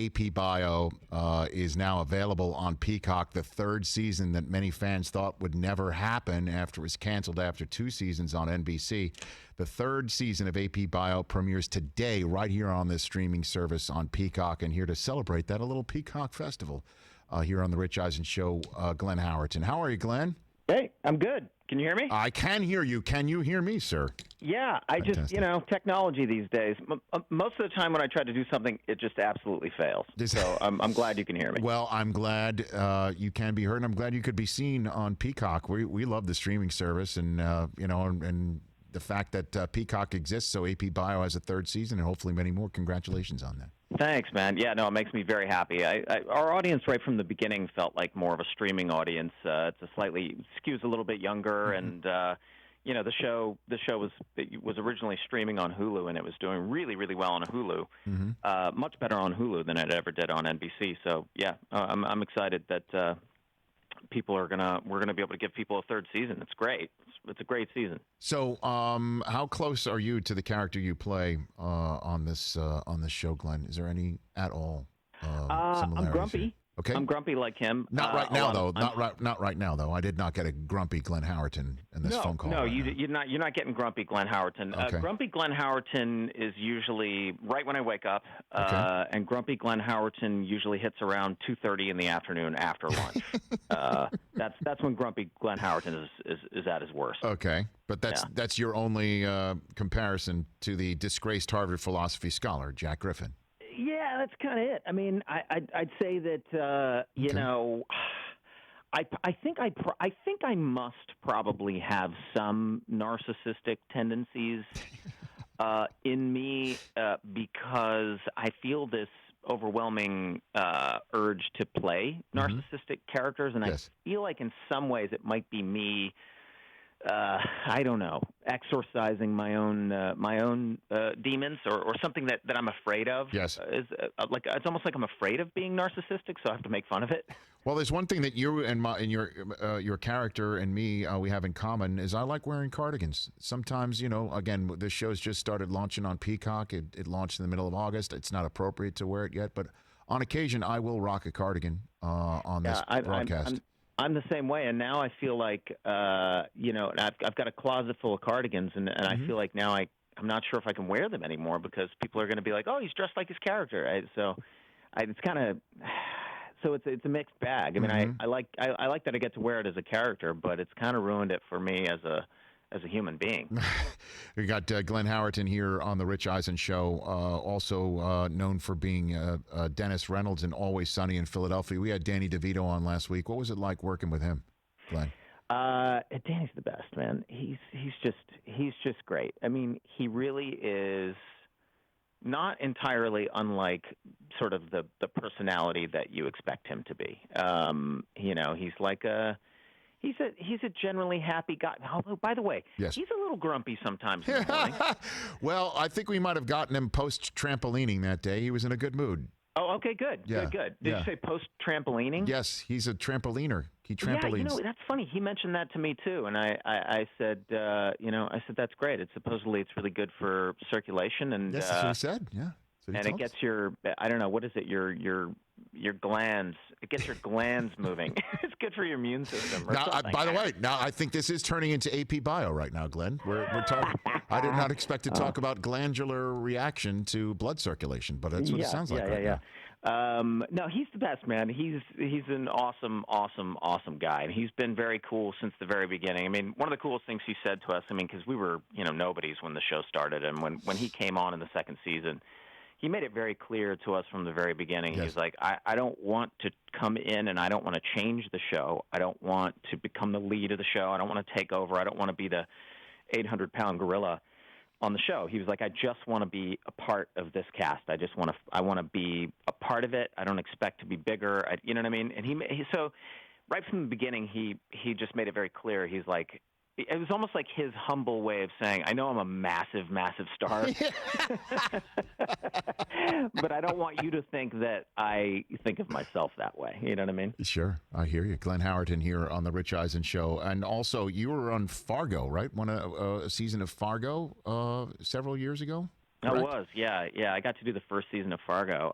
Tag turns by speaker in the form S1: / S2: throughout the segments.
S1: AP Bio is now available on Peacock. The third season that many fans thought would never happen after it was canceled after 2 seasons on NBC. The third season of AP Bio premieres today right here on this streaming service on Peacock. And here to celebrate that, a little Peacock Festival here on The Rich Eisen Show, Glenn Howerton. How are you, Glenn?
S2: Hey, I'm good. Can you hear me?
S1: I can hear you. Can you hear me, sir?
S2: Yeah,
S1: Fantastic.
S2: technology these days. Most of the time when I try to do something, it just absolutely fails. So I'm glad you can hear me.
S1: Well, I'm glad you can be heard, and I'm glad you could be seen on Peacock. We love the streaming service, and and the fact that Peacock exists, so AP Bio has a third season, and hopefully many more. Congratulations on that.
S2: Thanks, man. Yeah, no, it makes me very happy. Our audience right from the beginning felt like more of a streaming audience. It's a slightly skews a little bit younger, and the show was originally streaming on Hulu, and it was doing really, really well on Hulu. Much better on Hulu than it ever did on NBC. So yeah, I'm excited that we're gonna be able to give people a third season. It's great. It's a great season.
S1: So, how close are you to the character you play on this show, Glenn? Is there any at all similarities?
S2: I'm grumpy.
S1: Here? Okay.
S2: I'm grumpy like him.
S1: Not right now, though. Not right now, though. I did not get a grumpy Glenn Howerton in this phone call.
S2: No, you're not getting grumpy Glenn Howerton.
S1: Okay.
S2: Grumpy Glenn Howerton is usually right when I wake up, and grumpy Glenn Howerton usually hits around 2:30 in the afternoon after lunch. That's when grumpy Glenn Howerton is at his worst.
S1: Okay, but that's your only comparison to the disgraced Harvard philosophy scholar Jack Griffin.
S2: Yeah, that's kind of it. I mean, I'd say that I think I must probably have some narcissistic tendencies in me because I feel this overwhelming urge to play narcissistic characters, and I feel like in some ways it might be me. I don't know, exorcising my own demons or something that I'm afraid of.
S1: Yes,
S2: it's almost like I'm afraid of being narcissistic, so I have to make fun of it.
S1: Well, there's one thing that you and your character and me we have in common is I like wearing cardigans. Sometimes, again, this show's just started launching on Peacock. It launched in the middle of August. It's not appropriate to wear it yet, but on occasion I will rock a cardigan on this broadcast.
S2: I'm the same way, and now I feel like, I've got a closet full of cardigans, and I feel like now I'm not sure if I can wear them anymore because people are going to be like, oh, he's dressed like his character. It's kind of, so it's a mixed bag. I mean, I like that I get to wear it as a character, but it's kind of ruined it for me as a human being.
S1: We got Glenn Howerton here on the Rich Eisen Show, also known for being Dennis Reynolds in Always Sunny in Philadelphia. We had Danny DeVito on last week. What was it like working with him, Glenn?
S2: Danny's the best, man. He's just great. I mean, he really is not entirely unlike sort of the personality that you expect him to be. He's like He's a generally happy guy. Although, by the way, he's a little grumpy sometimes. In the morning.
S1: Well, I think we might have gotten him post-trampolining that day. He was in a good mood.
S2: Oh, okay, good.
S1: Yeah.
S2: Good. Did you say post-trampolining?
S1: Yes, he's a trampoliner. He trampolines.
S2: Yeah, that's funny. He mentioned that to me, too. And I said, that's great. Supposedly it's really good for circulation. And
S1: yes, that's what he said, yeah.
S2: And it gets your, I don't know, what is it, your glands. It gets your glands moving. It's good for your immune system.
S1: By the way, I think this is turning into AP Bio right now, Glenn. We're talking. I did not expect to talk about glandular reaction to blood circulation, but that's what it sounds like right now.
S2: No, he's the best, man. He's an awesome guy, and he's been very cool since the very beginning. I mean, one of the coolest things he said to us, because we were nobodies when the show started, and when he came on in the second season, he made it very clear to us from the very beginning. Yes. He's like, I don't want to come in and I don't want to change the show. I don't want to become the lead of the show. I don't want to take over. I don't want to be the 800-pound gorilla on the show. He was like, I just want to be a part of this cast. I want to be a part of it. I don't expect to be bigger. You know what I mean? And so right from the beginning, he just made it very clear. He's like, it was almost like his humble way of saying, I know I'm a massive, massive star, but I don't want you to think that I think of myself that way. You know what I mean?
S1: Sure. I hear you. Glenn Howerton here on The Rich Eisen Show. And also, you were on Fargo, right? A season of Fargo several years ago? correct?
S2: I was, yeah. I got to do the first season of Fargo.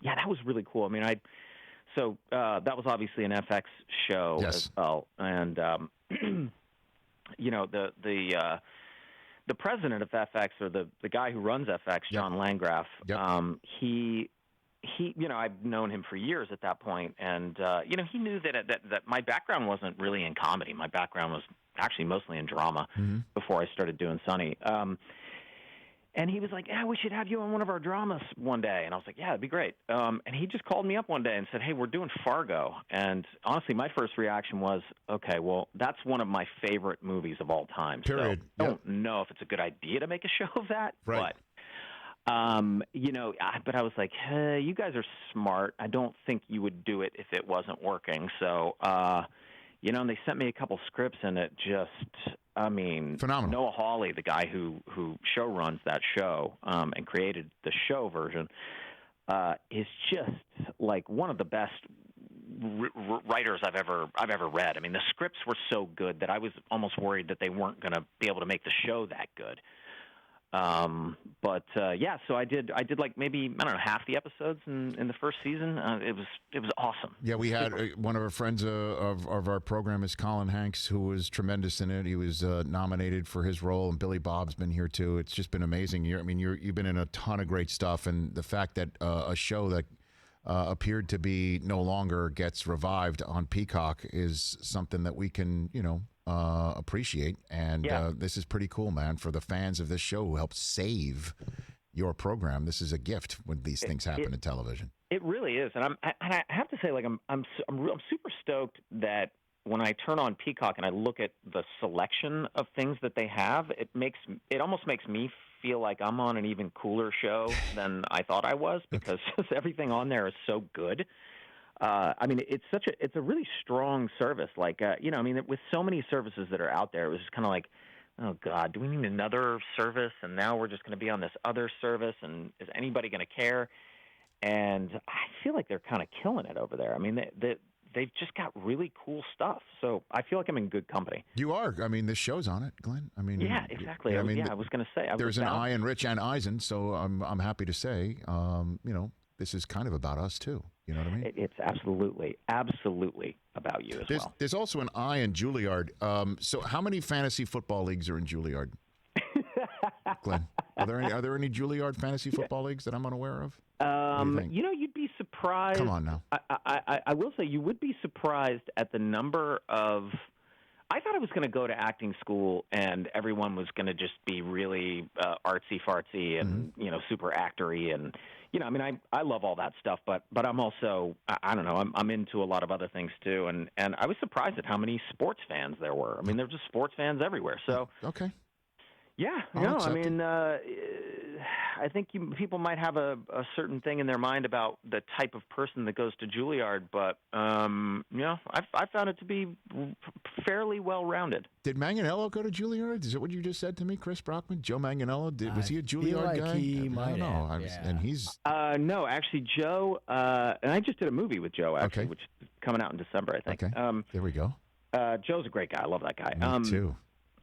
S2: Yeah, that was really cool. I mean, that was obviously an FX show as well, and the president of FX, or the guy who runs FX, John Landgraf, he I've known him for years at that point, and he knew that my background wasn't really in comedy. My background was actually mostly in drama before I started doing Sunny. And he was like, "Yeah, we should have you on one of our dramas one day." And I was like, "Yeah, it'd be great." And he just called me up one day and said, "Hey, we're doing Fargo." And honestly, my first reaction was, "Okay, well, that's one of my favorite movies of all time."
S1: Period.
S2: So I don't know if it's a good idea to make a show of that,
S1: right.
S2: But I was like, "Hey, you guys are smart. I don't think you would do it if it wasn't working." So, and they sent me a couple scripts, and it just,
S1: phenomenal.
S2: Noah Hawley, the guy who show runs that show and created the show version, is just like one of the best writers I've ever read. I mean, the scripts were so good that I was almost worried that they weren't going to be able to make the show that good. So I did like maybe, I don't know, half the episodes in the first season. It was awesome.
S1: Yeah, we had one of our friends of our program is Colin Hanks, who was tremendous in it. He was nominated for his role, and Billy Bob's been here too. It's just been amazing. You've been in a ton of great stuff, and the fact that a show that appeared to be no longer gets revived on Peacock is something that we can, appreciate. And this is pretty cool, man, for the fans of this show who helped save your program. This is a gift when these things happen in television.
S2: It really is. And I have to say, like, I'm super stoked that when I turn on Peacock and I look at the selection of things that they have, it almost makes me feel like I'm on an even cooler show than I thought I was, because everything on there is so good. It's a really strong service. Like, with so many services that are out there, it was just kind of like, oh God, do we need another service? And now we're just going to be on this other service, and is anybody going to care? And I feel like they're kind of killing it over there. I mean, they've just got really cool stuff. So I feel like I'm in good company.
S1: You are. I mean, this show's on it, Glenn. I mean,
S2: yeah, exactly. I was going to say.
S1: There's an I in Rich and Eisen, so I'm happy to say, this is kind of about us too. You know what I mean?
S2: It's absolutely about you as well.
S1: There's also an I in Juilliard. So how many fantasy football leagues are in Juilliard? Glenn, are there any Juilliard fantasy football leagues that I'm unaware of?
S2: You'd be surprised.
S1: Come on now.
S2: I will say you would be surprised at the number of. I thought I was going to go to acting school and everyone was going to just be really artsy fartsy and super actory, and I love all that stuff, but I'm also, I don't know, I'm into a lot of other things too, and I was surprised at how many sports fans there were. I mean, there were just sports fans everywhere. So
S1: okay.
S2: Yeah, I think people might have a certain thing in their mind about the type of person that goes to Juilliard, but I found it to be fairly well-rounded.
S1: Did Manganiello go to Juilliard? Is that what you just said to me, Chris Brockman? Joe Manganiello? Was he a Juilliard guy?
S3: He might have.
S1: And he's
S2: no, actually, Joe. And I just did a movie with Joe, actually, which is coming out in December, I think.
S1: Okay. There we go.
S2: Joe's a great guy. I love that guy.
S1: Me too.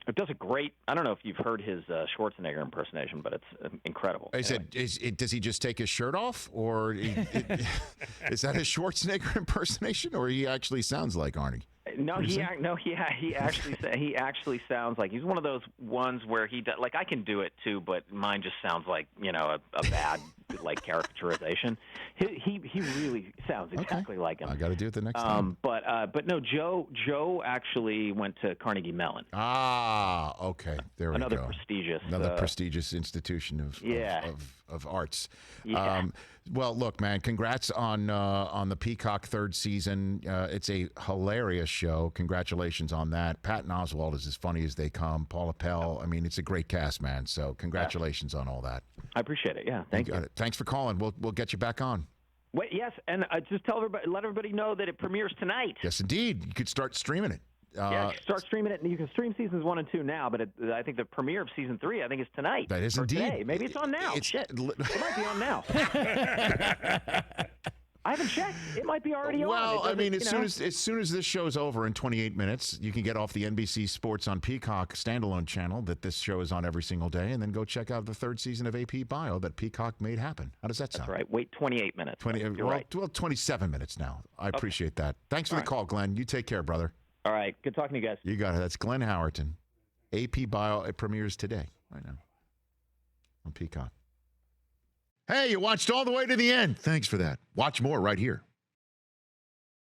S2: It does a great. I don't know if you've heard his Schwarzenegger impersonation, but it's incredible.
S1: I said, does he just take his shirt off, or is that a Schwarzenegger impersonation, or he actually sounds like Arnie?
S2: No, he actually sounds like he's one of those ones where he does, like I can do it too, but mine just sounds like a bad like caricaturization. He really sounds exactly like him.
S1: I got to do it the next time.
S2: But no, Joe actually went to Carnegie Mellon.
S1: Ah, okay, there we go. Another prestigious institution of arts.
S2: Yeah.
S1: Well, look, man, congrats on the Peacock third season. It's a hilarious show. Congratulations on that. Patton Oswalt is as funny as they come. Paula Pell. I mean, it's a great cast, man. So congratulations on all that.
S2: I appreciate it. Yeah, thank you.
S1: Thanks for calling. We'll get you back on.
S2: Wait, yes, and just let everybody know that it premieres tonight.
S1: Yes, indeed. You could start streaming it.
S2: Start streaming it. You can stream seasons 1 and 2 now, but I think the premiere of season 3, I think, is tonight.
S1: That is indeed.
S2: Today. Maybe it's on now. Shit, it might be on now. I haven't checked. It might be already on.
S1: Well, I mean, as soon as this show's over in 28 minutes, you can get off the NBC Sports on Peacock standalone channel that this show is on every single day, and then go check out the third season of AP Bio that Peacock made happen. How does that sound?
S2: That's right. Wait 28 minutes. You're right.
S1: Well, 27 minutes now. I appreciate that. Thanks for the call, Glenn. You take care, brother.
S2: All right. Good talking to you guys.
S1: You got it. That's Glenn Howerton. AP Bio. It premieres today, right now, on Peacock. Hey, you watched all the way to the end. Thanks for that. Watch more right here.